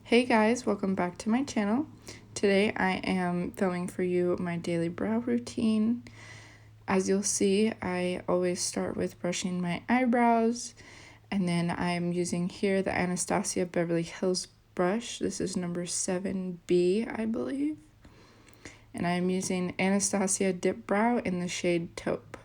Hey guys, welcome back to my channel. Today I am filming for you my daily brow routine. As you'll see, I always start with brushing my eyebrows, and then I'm using here the Anastasia Beverly Hills brush. This is number 7B, I believe. And I'm using Anastasia Dipbrow in the shade Taupe.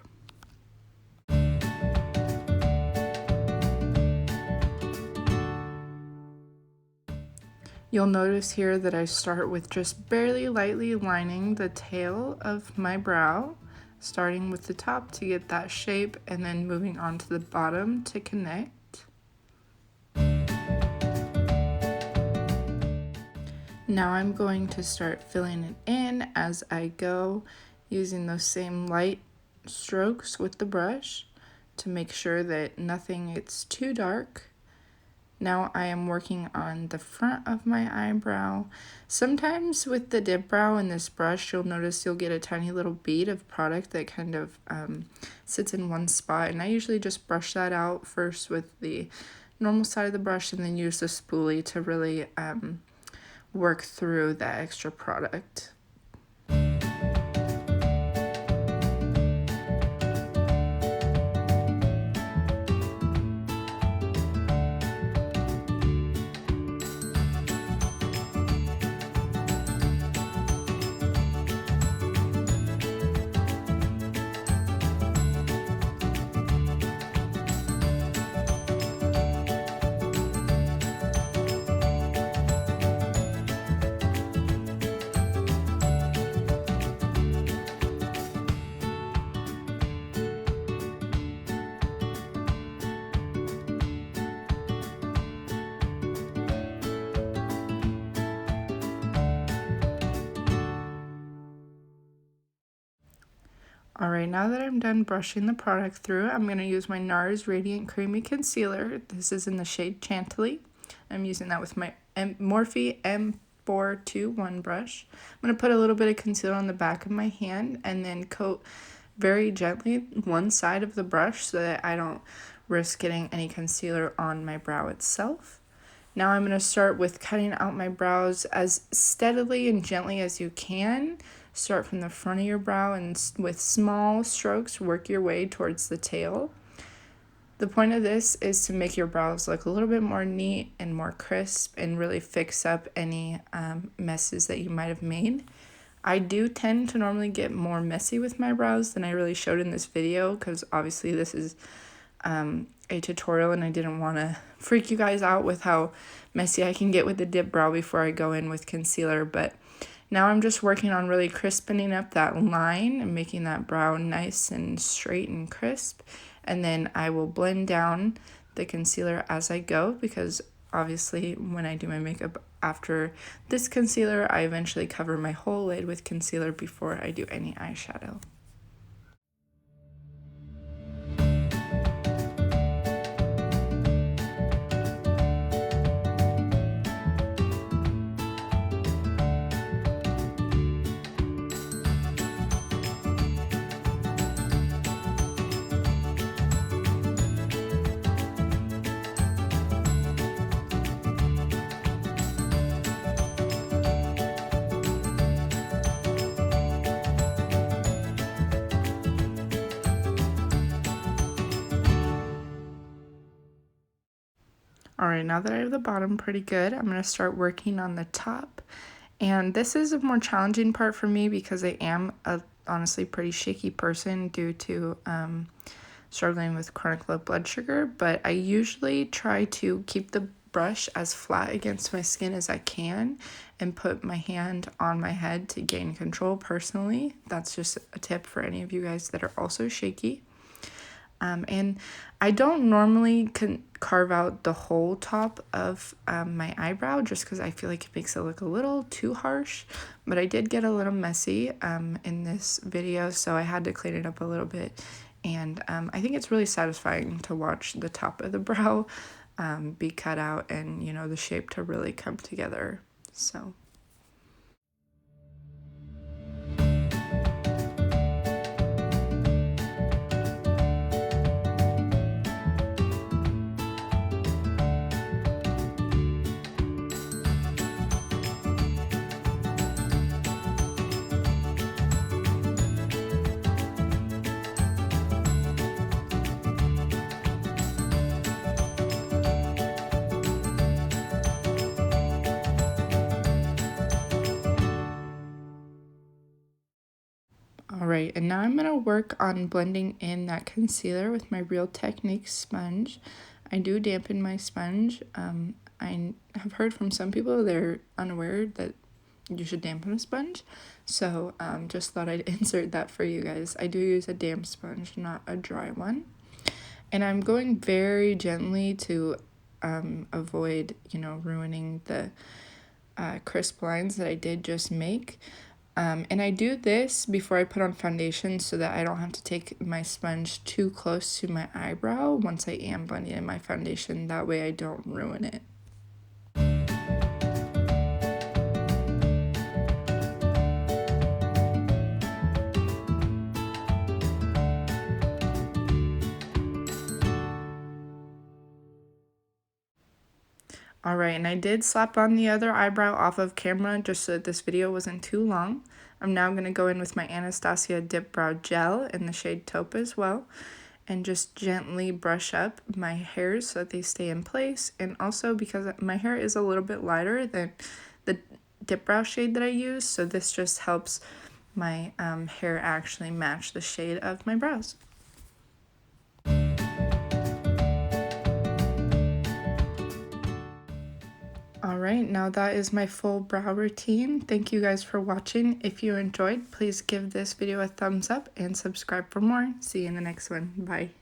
You'll notice here that I start with just barely lightly lining the tail of my brow, starting with the top to get that shape and then moving on to the bottom to connect. Now I'm going to start filling it in as I go, using those same light strokes with the brush to make sure that nothing gets too dark. Now I am working on the front of my eyebrow. Sometimes with the dip brow and this brush, you'll notice you'll get a tiny little bead of product that kind of sits in one spot. And I usually just brush that out first with the normal side of the brush and then use the spoolie to really work through that extra product. Alright, now that I'm done brushing the product through, I'm going to use my NARS Radiant Creamy Concealer. This is in the shade Chantilly. I'm using that with my Morphe M421 brush. I'm going to put a little bit of concealer on the back of my hand and then coat very gently one side of the brush so that I don't risk getting any concealer on my brow itself. Now I'm going to start with cutting out my brows as steadily and gently as you can. Start from the front of your brow and with small strokes work your way towards the tail. The point of this is to make your brows look a little bit more neat and more crisp and really fix up any messes that you might have made. I do tend to normally get more messy with my brows than I really showed in this video because obviously this is a tutorial and I didn't want to freak you guys out with how messy I can get with the dip brow before I go in with concealer, but now I'm just working on really crispening up that line and making that brow nice and straight and crisp. And then I will blend down the concealer as I go because obviously when I do my makeup after this concealer, I eventually cover my whole lid with concealer before I do any eyeshadow. Alright, now that I have the bottom pretty good, I'm going to start working on the top. And this is a more challenging part for me because I am a honestly pretty shaky person due to struggling with chronic low blood sugar. But I usually try to keep the brush as flat against my skin as I can and put my hand on my head to gain control personally. That's just a tip for any of you guys that are also shaky. And I don't normally carve out the whole top of my eyebrow just because I feel like it makes it look a little too harsh, but I did get a little messy in this video, so I had to clean it up a little bit, and I think it's really satisfying to watch the top of the brow be cut out and, you know, the shape to really come together, so... Alright, and now I'm going to work on blending in that concealer with my Real Technique sponge. I do dampen my sponge. I have heard from some people they're unaware that you should dampen a sponge, so just thought I'd insert that for you guys. I do use a damp sponge, not a dry one. And I'm going very gently to avoid, ruining the crisp lines that I did just make. And I do this before I put on foundation so that I don't have to take my sponge too close to my eyebrow once I am blending in my foundation. That way I don't ruin it. Alright, and I did slap on the other eyebrow off of camera just so that this video wasn't too long. I'm now going to go in with my Anastasia Dipbrow Gel in the shade Taupe as well, and just gently brush up my hairs so that they stay in place. And also because my hair is a little bit lighter than the Dipbrow shade that I use, so this just helps my hair actually match the shade of my brows. Alright, now that is my full brow routine. Thank you guys for watching. If you enjoyed, please give this video a thumbs up and subscribe for more. See you in the next one. Bye.